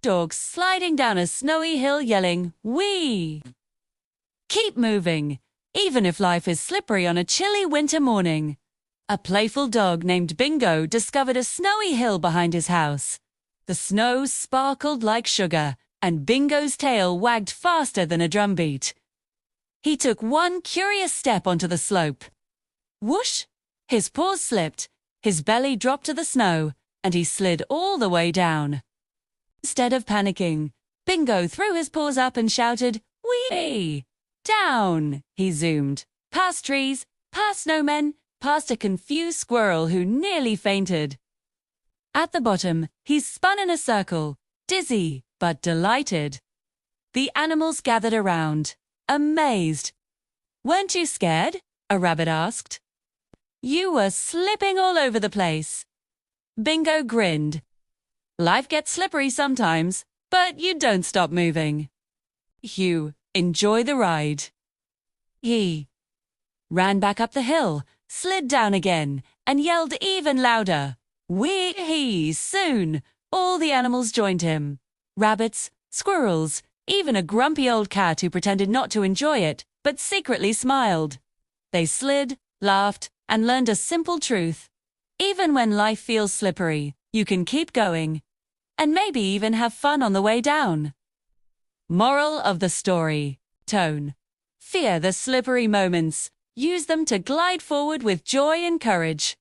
dog sliding down a snowy hill yelling, "Whee!" Keep moving, even if life is slippery on a chilly winter morning. A playful dog named Bingo discovered a snowy hill behind his house. The snow sparkled like sugar, and Bingo's tail wagged faster than a drumbeat. He took one curious step onto the slope. Whoosh! His paws slipped, his belly dropped to the snow, and he slid all the way down. Instead of panicking, Bingo threw his paws up and shouted, "Whee!" Down, he zoomed, past trees, past snowmen, past a confused squirrel who nearly fainted. At the bottom, he spun in a circle, dizzy but delighted. The animals gathered around, amazed. "Weren't you scared?" a rabbit asked. "You were slipping all over the place." Bingo grinned. "Life gets slippery sometimes, but you don't stop moving. You enjoy the ride." He ran back up the hill, slid down again, and yelled even louder, "Whee!" Soon, all the animals joined him. Rabbits, squirrels, even a grumpy old cat who pretended not to enjoy it, but secretly smiled. They slid, laughed, and learned a simple truth. Even when life feels slippery, you can keep going, and maybe even have fun on the way down. Moral of the story: Tone. Fear the slippery moments. Use them to glide forward with joy and courage.